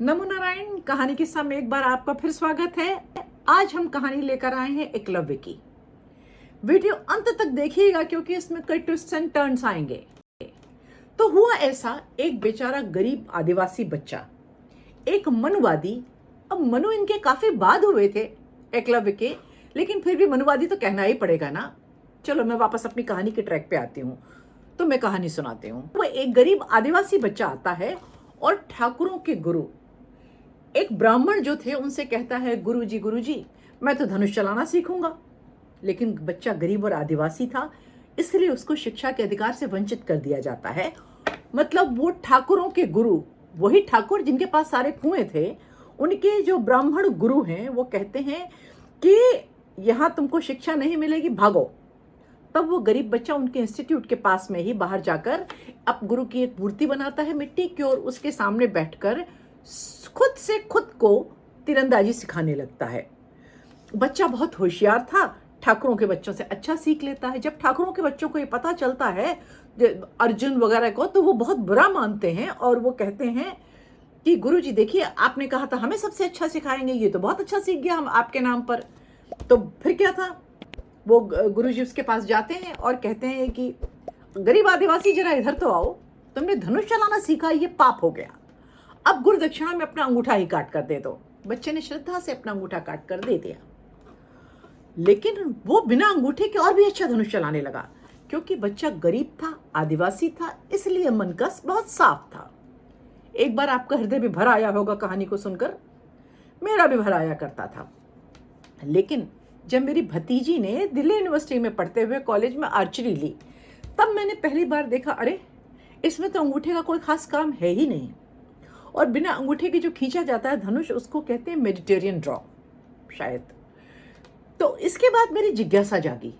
नमो नारायण। कहानी किस्सा में एक बार आपका फिर स्वागत है। आज हम कहानी लेकर आए हैं एकलव्य की। वीडियो अंत तक देखिएगा क्योंकि इसमें कई ट्विस्ट एंड टर्न्स आएंगे। तो हुआ ऐसा, एक बेचारा गरीब आदिवासी बच्चा, एक मनुवादी। अब मनु इनके काफी बाद हुए थे एकलव्य के, लेकिन फिर भी मनुवादी तो कहना ही पड़ेगा ना। चलो मैं वापस अपनी कहानी के ट्रैक पे आती हूँ, तो मैं कहानी सुनाती हूँ। वो एक गरीब आदिवासी बच्चा आता है और ठाकुरों के गुरु एक ब्राह्मण जो थे उनसे कहता है, गुरुजी मैं तो धनुष चलाना सीखूंगा। लेकिन बच्चा गरीब और आदिवासी था, इसलिए उसको शिक्षा के अधिकार से वंचित कर दिया जाता है। मतलब वो ठाकुरों के गुरु, वही ठाकुर जिनके पास सारे कुएं थे, उनके जो ब्राह्मण गुरु हैं वो कहते हैं कि यहाँ तुमको शिक्षा नहीं मिलेगी, भागो। तब वो गरीब बच्चा उनके इंस्टीट्यूट के पास में ही बाहर जाकर अब गुरु की एक मूर्ति बनाता है मिट्टी की, और उसके सामने बैठकर खुद से खुद को तीरंदाजी सिखाने लगता है। बच्चा बहुत होशियार था, ठाकुरों के बच्चों से अच्छा सीख लेता है। जब ठाकुरों के बच्चों को ये पता चलता है अर्जुन वगैरह को, तो वो बहुत बुरा मानते हैं और वो कहते हैं कि गुरुजी देखिए, आपने कहा था हमें सबसे अच्छा सिखाएंगे, ये तो बहुत अच्छा सीख गया हम आपके नाम पर। तो फिर क्या था, वो गुरुजी उसके पास जाते हैं और कहते हैं कि गरीब आदिवासी जरा इधर तो आओ, तुमने धनुष चलाना सीखा, ये पाप हो गया। अब गुरु दक्षिणा में अपना अंगूठा ही काट कर दे दो। बच्चे ने श्रद्धा से अपना अंगूठा काट कर दे दिया, लेकिन वो बिना अंगूठे के और भी अच्छा धनुष चलाने लगा। क्योंकि बच्चा गरीब था, आदिवासी था, इसलिए मन का बहुत साफ था। एक बार आपका हृदय भी भर आया होगा कहानी को सुनकर, मेरा भी भर आया करता था। लेकिन जब मेरी भतीजी ने दिल्ली यूनिवर्सिटी में पढ़ते हुए कॉलेज में आर्चरी ली, तब मैंने पहली बार देखा, अरे इसमें तो अंगूठे का कोई खास काम है ही नहीं। और बिना अंगूठे के जो खींचा जाता है धनुष, उसको कहते हैं मेडिटेरियन ड्रॉ शायद। तो इसके बाद मेरी जिज्ञासा जागी,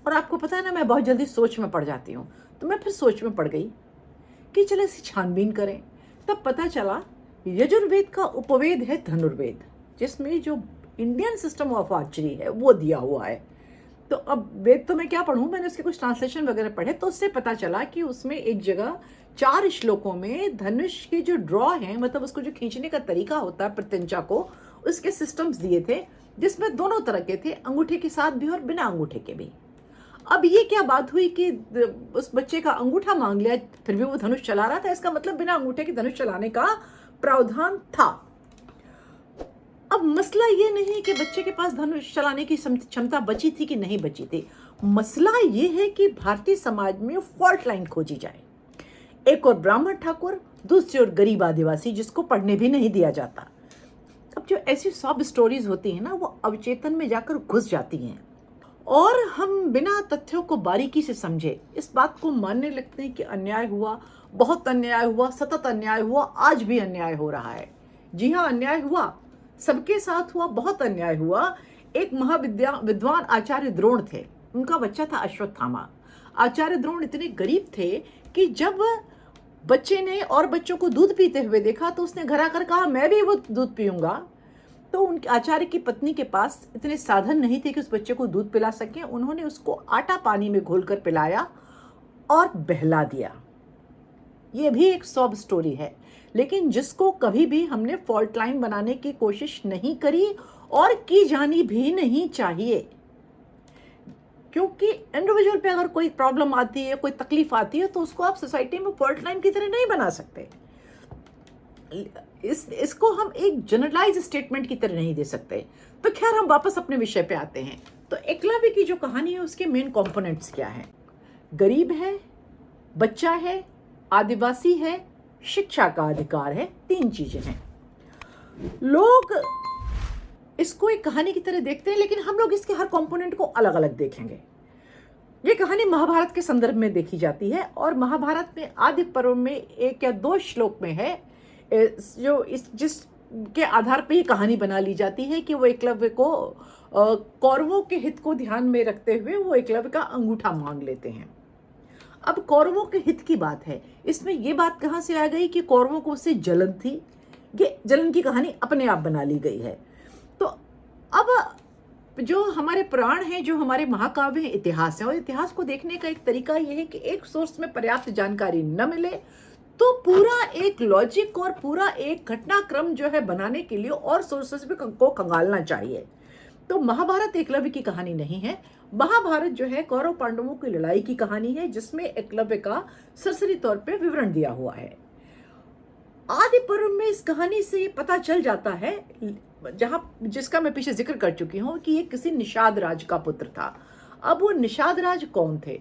और आपको पता है ना, मैं बहुत जल्दी सोच में पड़ जाती हूँ। तो मैं फिर सोच में पड़ गई कि चलो इसे छानबीन करें। तब पता चला यजुर्वेद का उपवेद है धनुर्वेद, जिसमें जो इंडियन सिस्टम ऑफ आर्चरी है वो दिया हुआ है। तो अब वेद तो मैं क्या पढ़ूं, मैंने उसके कुछ ट्रांसलेशन वगैरह पढ़े, तो उससे पता चला कि उसमें एक जगह 4 श्लोकों में धनुष के जो ड्रॉ है, मतलब उसको जो खींचने का तरीका होता है प्रत्यंचा को, उसके सिस्टम्स दिए थे, जिसमें दोनों तरह के थे, अंगूठे के साथ भी और बिना अंगूठे के भी। अब ये क्या बात हुई कि उस बच्चे का अंगूठा मांग लिया, फिर भी वो धनुष चला रहा था, इसका मतलब बिना अंगूठे के धनुष चलाने का प्रावधान था। अब मसला ये नहीं कि बच्चे के पास धनुष चलाने की क्षमता बची थी कि नहीं बची थी। मसला ये है कि भारतीय समाज में फॉल्ट लाइन खोजी जाए। एक और ब्राह्मण ठाकुर, दूसरी ओर गरीब आदिवासी जिसको पढ़ने भी नहीं दिया जाता। अब जो ऐसी सब स्टोरीज होती हैं ना, वो अवचेतन में जाकर घुस जाती हैं, और हम बिना तथ्यों को बारीकी से समझे इस बात को मानने लगते हैं कि अन्याय हुआ, बहुत अन्याय हुआ, सतत अन्याय हुआ, आज भी अन्याय हो रहा है। जी हाँ, अन्याय हुआ, सबके साथ हुआ, बहुत अन्याय हुआ। एक विद्वान आचार्य द्रोण थे, उनका बच्चा था अश्वत्थामा। आचार्य द्रोण इतने गरीब थे कि जब बच्चे ने और बच्चों को दूध पीते हुए देखा, तो उसने घर आकर कहा, मैं भी वो दूध पीऊंगा। तो उनके आचार्य की पत्नी के पास इतने साधन नहीं थे कि उस बच्चे को दूध पिला सकें। उन्होंने उसको आटा पानी में घोलकर पिलाया और बहला दिया। ये भी एक सॉब स्टोरी है, लेकिन जिसको कभी भी हमने फॉल्ट लाइन बनाने की कोशिश नहीं करी और की जानी भी नहीं चाहिए। क्योंकि इंडिविजुअल पे अगर कोई प्रॉब्लम आती है, कोई तकलीफ आती है, तो उसको आप सोसाइटी में फॉल्ट लाइन की तरह नहीं बना सकते। इसको हम एक जनरलाइज स्टेटमेंट की तरह नहीं दे सकते। तो खैर, हम वापस अपने विषय पे आते हैं। तो एकलव्य की जो कहानी है, उसके मेन कंपोनेंट्स क्या हैं? गरीब है, बच्चा है, आदिवासी है, शिक्षा का अधिकार है, 3 चीजें हैं। लोग इसको एक कहानी की तरह देखते हैं, लेकिन हम लोग इसके हर कंपोनेंट को अलग अलग देखेंगे। ये कहानी महाभारत के संदर्भ में देखी जाती है, और महाभारत में आदि पर्व में 1 या 2 श्लोक में है जो जिसके आधार पे ये कहानी बना ली जाती है कि वो एकलव्य को कौरवों के हित को ध्यान में रखते हुए वो एकलव्य का अंगूठा मांग लेते हैं। अब कौरवों के हित की बात है, इसमें ये बात कहाँ से आ गई कि कौरवों को उससे जलन थी? ये जलन की कहानी अपने आप बना ली गई है। तो अब जो हमारे पुराण हैं, जो हमारे महाकाव्य हैं, इतिहास है, और इतिहास को देखने का एक तरीका यह है कि एक सोर्स में पर्याप्त जानकारी न मिले तो पूरा एक लॉजिक और पूरा एक घटनाक्रम जो है बनाने के लिए और सोर्सेस भी को खंगालना चाहिए। तो महाभारत एकलव्य की कहानी नहीं है। महाभारत जो है कौरव पांडवों की लड़ाई की कहानी है, जिसमें एकलव्य का सरसरी तौर पे विवरण दिया हुआ है। आदि पर्व में इस कहानी से ये पता चल जाता है, जिसका मैं पीछे जिक्र कर चुकी हूं, कि ये किसी निषाद राज का पुत्र था। अब वो निषाद राज कौन थे?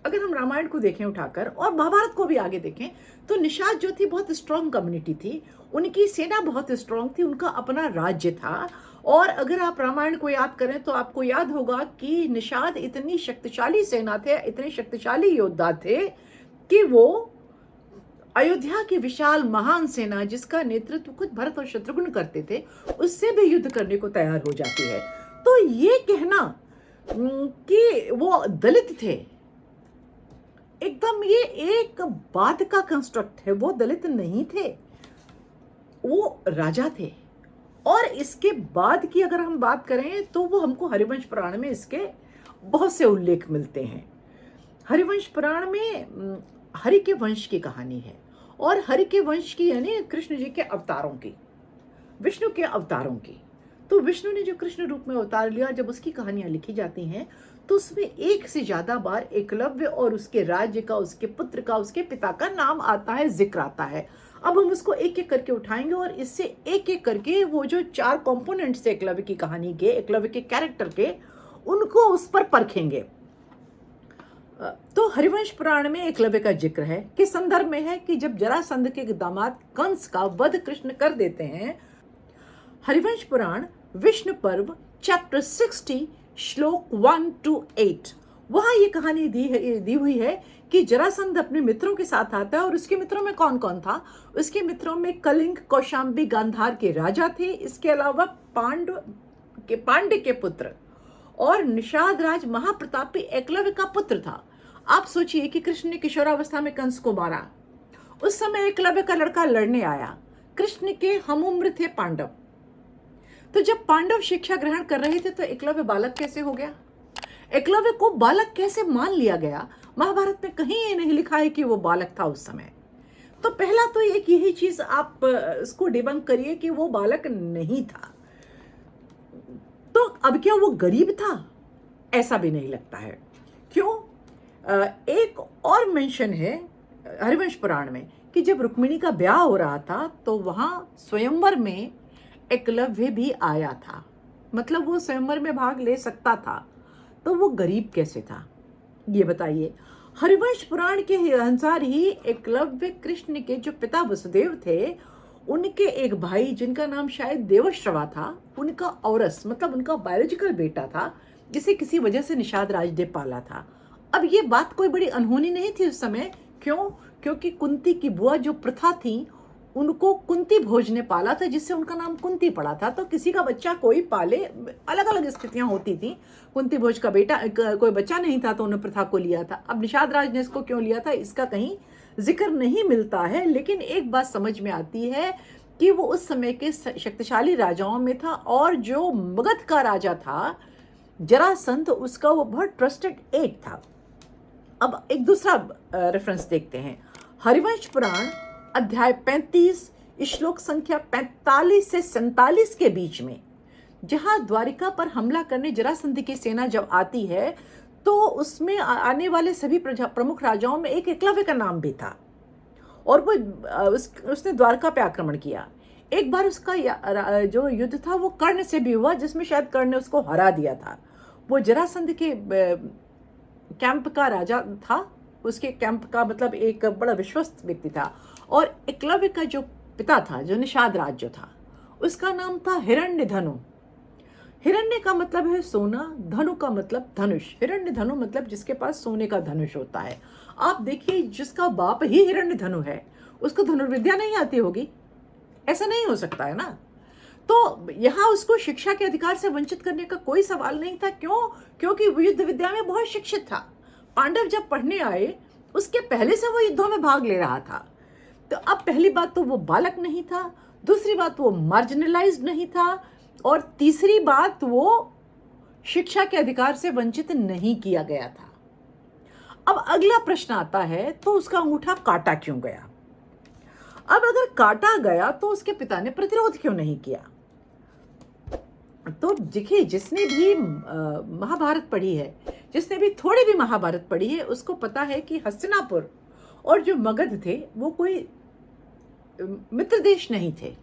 अगर हम रामायण को देखें उठाकर और महाभारत को भी आगे देखें, तो निषाद जो थी बहुत स्ट्रांग कम्युनिटी थी, उनकी सेना बहुत स्ट्रांग थी, उनका अपना राज्य था। और अगर आप रामायण को याद करें तो आपको याद होगा कि निषाद इतनी शक्तिशाली सेना थे, इतने शक्तिशाली योद्धा थे कि वो अयोध्या की विशाल महान सेना, जिसका नेतृत्व खुद भरत और शत्रुघ्न करते थे, उससे भी युद्ध करने को तैयार हो जाती है। तो ये कहना कि वो दलित थे, एकदम ये एक बाद का कंस्ट्रक्ट है। वो दलित नहीं थे, वो राजा थे। और इसके बाद की अगर हम बात करें तो वो हमको हरिवंश पुराण में इसके बहुत से उल्लेख मिलते हैं। हरिवंश पुराण में हरि के वंश की कहानी है, और हरि के वंश की यानी कृष्ण जी के अवतारों की, विष्णु के अवतारों की। तो विष्णु ने जो कृष्ण रूप में अवतार लिया, जब उसकी कहानियां लिखी जाती हैं तो उसमें एक से ज्यादा बार एकलव्य और उसके राज्य का, उसके पुत्र का, उसके पिता का नाम आता है, जिक्र आता है। अब हम उसको एक एक करके उठाएंगे और इससे एक एक करके वो जो 4 कंपोनेंट्स थे एकलव्य की कहानी के, एकलव्य के कैरेक्टर के, उनको उस पर परखेंगे। तो हरिवंश पुराण में एकलव्य का जिक्र है, किस संदर्भ में है कि जब जरासंध के दामाद कंस का वध कृष्ण कर देते हैं। हरिवंश पुराण विष्णु पर्व चैप्टर 60 श्लोक 1 to 8, वहां ये कहानी दी हुई है कि जरासंध अपने मित्रों के साथ आता है। और उसके मित्रों में कौन कौन था? उसके मित्रों में कलिंग, कौशाम्बी, गांधार के राजा थे। इसके अलावा पांड्य के पुत्र और निषाद राज महाप्रतापी एकलव्य का पुत्र था। आप सोचिए कि कृष्ण ने किशोरावस्था में कंस को मारा, उस समय एकलव्य का लड़का लड़ने आया। कृष्ण के हम उम्र थे पांडव, तो जब पांडव शिक्षा ग्रहण कर रहे थे तो एकलव्य बालक कैसे हो गया? एकलव्य को बालक कैसे मान लिया गया? महाभारत में कहीं ये नहीं लिखा है कि वो बालक था उस समय। तो पहला तो एक यही चीज आप इसको डिबंक करिए कि वो बालक नहीं था। तो अब क्या वो गरीब था? ऐसा भी नहीं लगता है। क्यों? एक और मेंशन है हरिवंश पुराण में कि जब रुक्मिणी का ब्याह हो रहा था तो वहां स्वयंवर में एकलव्य भी आया था, मतलब वो स्वयंवर में भाग ले सकता था। तो वो गरीब कैसे था, ये बताइए। हरिवंश पुराण के अनुसार ही एकलव्य कृष्ण के जो पिता वसुदेव थे, उनके एक भाई जिनका नाम शायद देवश्रवा था, उनका औरस मतलब उनका बायोलॉजिकल बेटा था, जिसे किसी वजह से निषाद राज ने पाला था। अब ये बात कोई बड़ी अनहोनी नहीं थी उस समय। क्यों? क्योंकि कुंती की बुआ जो प्रथा थी, उनको कुंती भोज ने पाला था, जिससे उनका नाम कुंती पड़ा था। तो किसी का बच्चा कोई पाले, अलग अलग स्थितियां होती थी। कुंती भोज का बेटा कोई बच्चा नहीं था तो उन्होंने प्रथा को लिया था। अब निषाद राज ने इसको क्यों लिया था, इसका कहीं जिक्र नहीं मिलता है। लेकिन एक बात समझ में आती है कि वो उस समय के शक्तिशाली राजाओं में था, और जो मगध का राजा था जरासंध, उसका वो बहुत ट्रस्टेड एड था। अब एक दूसरा रेफरेंस देखते हैं, हरिवंश पुराण अध्याय 35 श्लोक संख्या 45 से 47 के बीच में, जहां द्वारिका पर हमला करने जरासंध की सेना जब आती है तो उसमें आने वाले सभी प्रमुख राजाओं में एक एकलव्य का नाम भी था, और वो उसने द्वारका पे आक्रमण किया। एक बार उसका जो युद्ध था वो कर्ण से भी हुआ, जिसमें शायद कर्ण ने उसको हरा दिया था। वो जरासंध के कैंप का राजा था, उसके कैंप का मतलब एक बड़ा विश्वस्त व्यक्ति था। और एकलव्य का जो पिता था, जो निषाद राज जो था, उसका नाम था हिरण्य धनु। हिरण्य का मतलब है सोना, धनु का मतलब धनुष। हिरण्य धनु मतलब जिसके पास सोने का धनुष होता है। आप देखिए, जिसका बाप ही हिरण्य धनु है, उसको धनुर्विद्या नहीं आती होगी? ऐसा नहीं हो सकता है ना। तो यहाँ उसको शिक्षा के अधिकार से वंचित करने का कोई सवाल नहीं था। क्यों? क्योंकि वो युद्ध विद्या में बहुत शिक्षित था। पांडव जब पढ़ने आए, उसके पहले से वो युद्धों में भाग ले रहा था। तो अब पहली बात तो वो बालक नहीं था, दूसरी बात वो मार्जिनलाइज्ड नहीं था, और तीसरी बात वो शिक्षा के अधिकार से वंचित नहीं किया गया था। अब अगला प्रश्न आता है, तो उसका अंगूठा काटा क्यों गया? अब अगर काटा गया तो उसके पिता ने प्रतिरोध क्यों नहीं किया? तो देखिए, जिसने भी महाभारत पढ़ी है, जिसने भी थोड़ी भी महाभारत पढ़ी है, उसको पता है कि हस्तिनापुर और जो मगध थे वो कोई मित्र देश नहीं थे।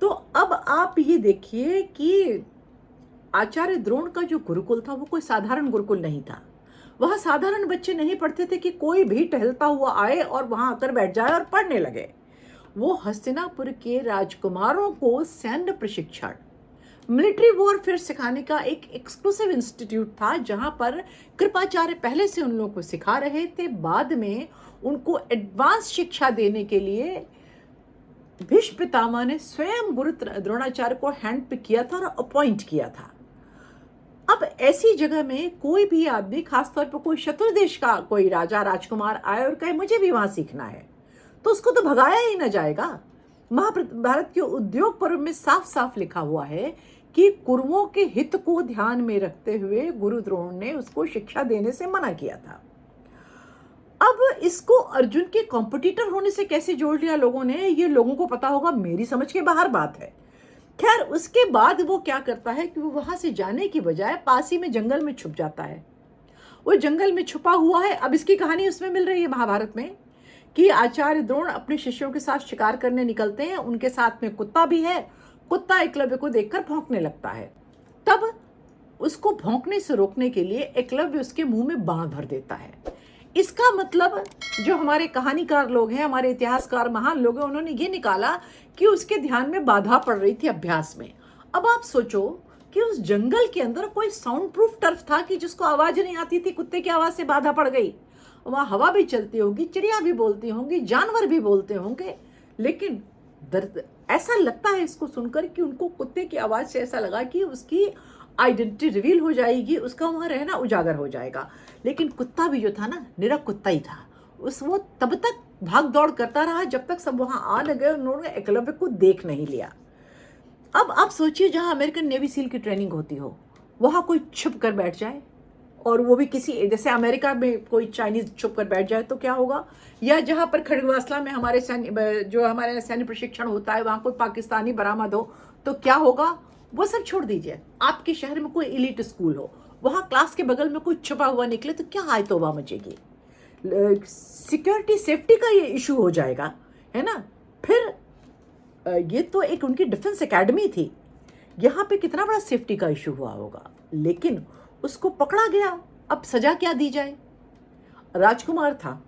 तो अब आप ये देखिए कि आचार्य द्रोण का जो गुरुकुल था वो कोई साधारण गुरुकुल नहीं था। वहां साधारण बच्चे नहीं पढ़ते थे कि कोई भी टहलता हुआ आए और वहां आकर बैठ जाए और पढ़ने लगे। वो हस्तिनापुर के राजकुमारों को सैन्य प्रशिक्षण, मिलिट्री वॉरफेयर सिखाने का एक एक्सक्लूसिव इंस्टीट्यूट था, जहां पर कृपाचार्य पहले से उन लोगों को सिखा रहे थे। बाद में उनको एडवांस शिक्षा देने के लिए भीष्म पितामह ने स्वयं गुरु द्रोणाचार्य को हैंड पिक किया था और अपॉइंट किया था। अब ऐसी जगह में कोई भी आदमी, खासतौर पर कोई शत्रु देश का कोई राजा राजकुमार आए और कहे मुझे भी वहां सीखना है, तो उसको तो भगाया ही ना जाएगा। महाभारत के उद्योग पर्व में साफ साफ लिखा हुआ है कि कुरुओं के हित को ध्यान में रखते हुए गुरु द्रोण ने उसको शिक्षा देने से मना किया था। अब इसको अर्जुन के कॉम्पिटिटर होने से कैसे जोड़ लिया लोगों ने, ये लोगों को पता होगा, मेरी समझ के बाहर बात है। खैर, उसके बाद वो क्या करता है कि वो वहां से जाने की बजाय पास ही में जंगल में छुप जाता है। वो जंगल में छुपा हुआ है। अब इसकी कहानी उसमें मिल रही है महाभारत में कि आचार्य द्रोण अपने शिष्यों के साथ शिकार करने निकलते हैं। उनके साथ में कुत्ता भी है। कुत्ता एकलव्य को देखकर भौंकने लगता है। तब उसको भौंकने से रोकने के लिए एकलव्य उसके मुंह में बाण भर देता है। इसका मतलब जो हमारे कहानीकार लोग हैं, हमारे इतिहासकार महान लोग हैं, उन्होंने ये निकाला कि उसके ध्यान में बाधा पड़ रही थी अभ्यास में। अब आप सोचो कि उस जंगल के अंदर कोई साउंड प्रूफ टर्फ था कि जिसको आवाज नहीं आती थी, कुत्ते की आवाज से बाधा पड़ गई। वहां हवा भी चलती होगी, चिड़िया भी बोलती होंगी, जानवर भी बोलते होंगे, लेकिन दर्द ऐसा लगता है इसको सुनकर कि उनको कुत्ते की आवाज से ऐसा लगा कि उसकी आइडेंटिटी रिवील हो जाएगी, उसका वहां रहना उजागर हो जाएगा। लेकिन कुत्ता भी जो था ना, निरा कुत्ता ही था। वो तब तक भाग दौड़ करता रहा जब तक सब वहां आ न गए, उन्होंने एकलव्य को देख नहीं लिया। अब आप सोचिए, जहां अमेरिकन नेवी सील की ट्रेनिंग होती हो, वहां कोई छुप कर बैठ जाए, और वो भी किसी, जैसे अमेरिका में कोई चाइनीज छुप कर बैठ जाए तो क्या होगा, या जहां पर खड़गवासला में हमारे सैन्य प्रशिक्षण होता है वहां कोई पाकिस्तानी बरामद हो तो क्या होगा। वो सब छोड़ दीजिए, आपके शहर में कोई एलीट स्कूल हो, वहां क्लास के बगल में कोई छुपा हुआ निकले तो क्या आय तौबा मचेगी। सिक्योरिटी सेफ्टी का ये इशू हो जाएगा, है ना। फिर ये तो एक उनकी डिफेंस एकेडमी थी, यहाँ पे कितना बड़ा सेफ्टी का इशू हुआ होगा। लेकिन उसको पकड़ा गया। अब सजा क्या दी जाए? राजकुमार था,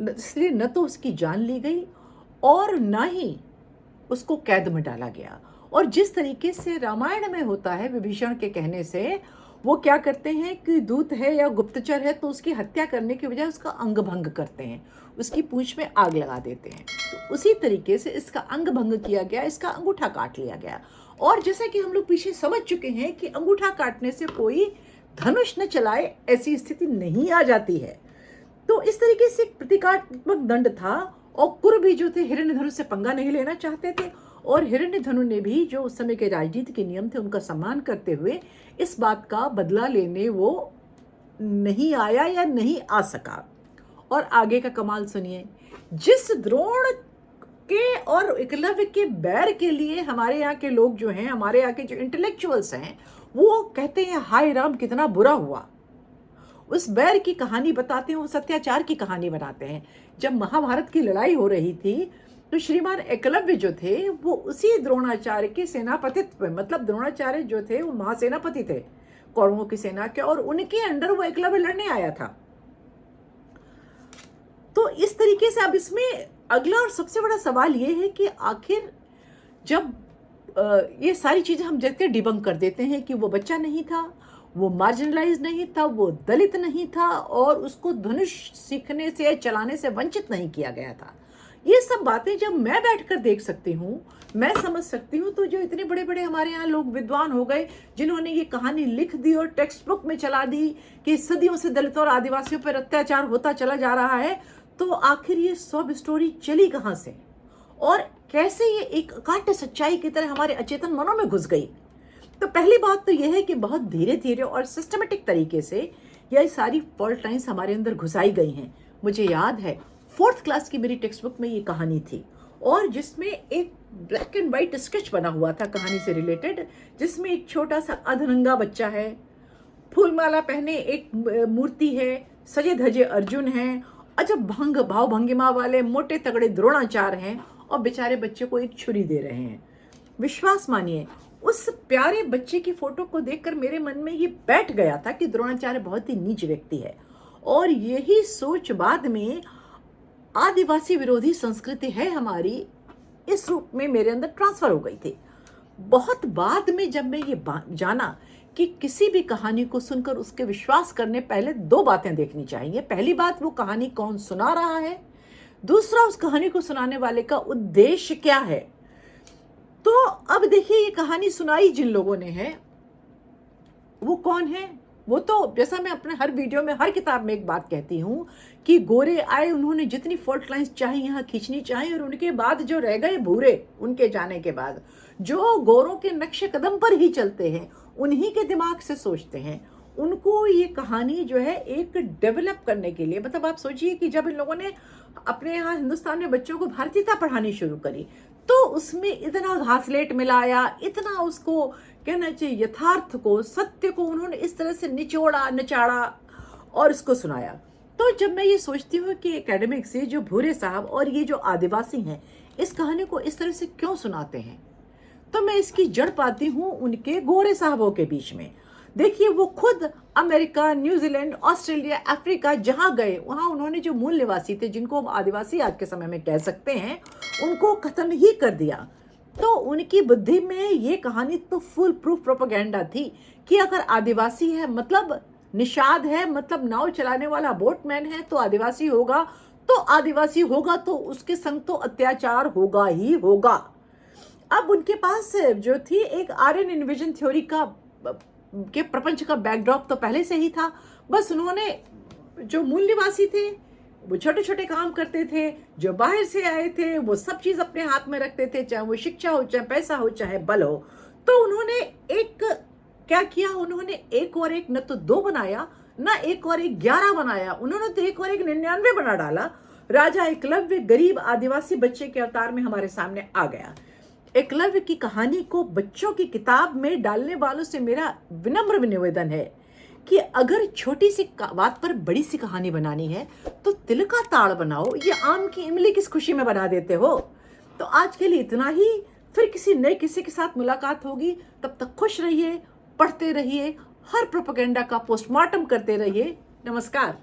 इसलिए न तो उसकी जान ली गई और न ही उसको कैद में डाला गया। और जिस तरीके से रामायण में होता है, विभीषण के कहने से वो क्या करते हैं कि दूत है या गुप्तचर है तो उसकी हत्या करने की बजाय उसका अंग भंग करते हैं, उसकी पूंछ में आग लगा देते हैं। तो उसी तरीके से इसका अंग भंग किया गया, इसका अंगूठा काट लिया गया। और जैसा कि हम लोग पीछे समझ चुके हैं कि अंगूठा काटने से कोई धनुष न चलाए, ऐसी स्थिति नहीं आ जाती है। तो इस तरीके से एक प्रतीकात्मक दंड था। और कुर भी जो थे, हिरण्यधनुष से पंगा नहीं लेना चाहते थे, और हिरण्यधनु ने भी, जो उस समय के राजनीति के नियम थे उनका सम्मान करते हुए, इस बात का बदला लेने वो नहीं आया या नहीं आ सका। और आगे का कमाल सुनिए, जिस द्रोण के और एकलव्य के बैर के लिए हमारे यहाँ के लोग जो हैं, हमारे यहाँ के जो इंटेलेक्चुअल्स हैं, वो कहते हैं हाय राम कितना बुरा हुआ। उस बैर की कहानी बताते हैं, उस अत्याचार की कहानी बनाते हैं। जब महाभारत की लड़ाई हो रही थी तो श्रीमान एकलव्य जो थे वो उसी द्रोणाचार्य के सेनापतित्व में, मतलब द्रोणाचार्य जो थे वो महासेनापति थे कौरवों की सेना के, और उनके अंडर वो एकलव्य लड़ने आया था। तो इस तरीके से अब इसमें अगला और सबसे बड़ा सवाल ये है कि आखिर जब ये सारी चीजें हम जैसे डिबंक कर देते हैं कि वो बच्चा नहीं था, वो मार्जिनलाइज नहीं था, वो दलित नहीं था, और उसको धनुष सीखने से चलाने से वंचित नहीं किया गया था, ये सब बातें जब मैं बैठकर देख सकती हूँ, मैं समझ सकती हूँ, तो जो इतने बड़े बड़े हमारे यहाँ लोग विद्वान हो गए जिन्होंने ये कहानी लिख दी और टेक्स्ट बुक में चला दी कि सदियों से दलितों और आदिवासियों पर अत्याचार होता चला जा रहा है, तो आखिर ये सब स्टोरी चली कहाँ से और कैसे ये एक काट सच्चाई की तरह हमारे अचेतन मनों में घुस गई। तो पहली बात तो यह है कि बहुत धीरे धीरे और सिस्टमेटिक तरीके से यह सारी फॉल्ट लाइन्स हमारे अंदर घुसाई गई हैं। मुझे याद है 4th क्लास की मेरी टेक्स्ट बुक में ये कहानी थी, और जिसमें एक ब्लैक एंड वाइट स्केच बना हुआ था कहानी से रिलेटेड, जिसमें एक छोटा सा अधरंगा बच्चा है, फूलमाला पहने एक मूर्ति है, सजे धजे अर्जुन हैं, अजब भाव भंगिमा वाले मोटे तगड़े द्रोणाचार्य हैं, और बेचारे बच्चे को एक छुरी दे रहे हैं। विश्वास मानिए, उस प्यारे बच्चे की फोटो को देखकर मेरे मन में ये बैठ गया था कि द्रोणाचार्य बहुत ही नीच व्यक्ति है, और यही सोच बाद में आदिवासी विरोधी संस्कृति है हमारी, इस रूप में मेरे अंदर ट्रांसफर हो गई थी। बहुत बाद में जब मैं ये जाना कि किसी भी कहानी को सुनकर उसके विश्वास करने पहले 2 बातें देखनी चाहिए। पहली बात, वो कहानी कौन सुना रहा है, दूसरा उस कहानी को सुनाने वाले का उद्देश्य क्या है। तो अब देखिए, ये कहानी सुनाई जिन लोगों ने है वो कौन है? वो तो जैसा मैं अपने हर वीडियो में, हर किताब में एक बात कहती हूँ कि गोरे आए, उन्होंने जितनी फॉल्ट लाइन्स चाही यहाँ खींचनी चाहिए, और उनके बाद जो रह गए भूरे, उनके जाने के बाद जो गोरों के नक्शे कदम पर ही चलते हैं, उन्हीं के दिमाग से सोचते हैं, उनको ये कहानी जो है एक डेवलप करने के लिए, मतलब आप सोचिए कि जब इन लोगों ने अपने यहाँ हिंदुस्तान में बच्चों को भारतीयता पढ़ानी शुरू करी, तो उसमें इतना घासलेट मिलाया, इतना उसको कहना चाहिए यथार्थ को, सत्य को उन्होंने इस तरह से निचोड़ा नचाड़ा और इसको सुनाया। तो जब मैं ये सोचती हूँ कि एकेडमिक से जो भूरे साहब और ये जो आदिवासी हैं इस कहानी को इस तरह से क्यों सुनाते हैं, तो मैं इसकी जड़ पाती हूँ उनके गोरे साहबों के बीच में। देखिए, वो खुद अमेरिका, न्यूजीलैंड, ऑस्ट्रेलिया, अफ्रीका जहाँ गए, वहाँ उन्होंने जो मूल निवासी थे, जिनको हम आदिवासी आज के समय में कह सकते हैं, उनको खत्म ही कर दिया। तो उनकी बुद्धि में ये कहानी तो फुल प्रूफ प्रोपेगेंडा थी कि अगर आदिवासी है मतलब निषाद है, मतलब नाव चलाने वाला बोटमैन है, तो आदिवासी होगा, तो आदिवासी होगा तो उसके संग तो अत्याचार होगा ही होगा। अब उनके पास जो थी एक आर्यन इन्विजन थ्योरी का के प्रपंच का बैकड्रॉप तो पहले से ही था। बस उन्होंने, जो मूल निवासी थे वो छोटे छोटे काम करते थे, जो बाहर से आए थे वो सब चीज़ अपने हाथ में रखते थे, चाहे वो शिक्षा हो, चाहे पैसा हो, चाहे बल हो। तो उन्होंने एक क्या किया, उन्होंने 1 और 1 न तो 2 बनाया, न 1 और 1 11 बनाया, उन्होंने तो 1 और 1 99 बना डाला। राजा एकलव्य गरीब आदिवासी बच्चे के अवतार में हमारे सामने आ गया। एकलव्य की कहानी को बच्चों की किताब में डालने वालों से मेरा विनम्र निवेदन है कि अगर छोटी सी बात पर बड़ी सी कहानी बनानी है तो तिल का ताड़ बनाओ, ये आम की इमली किस खुशी में बना देते हो। तो आज के लिए इतना ही, फिर किसी नए किस्से के साथ मुलाकात होगी। तब तक खुश रहिए, पढ़ते रहिए, हर प्रोपेगेंडा का पोस्टमार्टम करते रहिए। नमस्कार।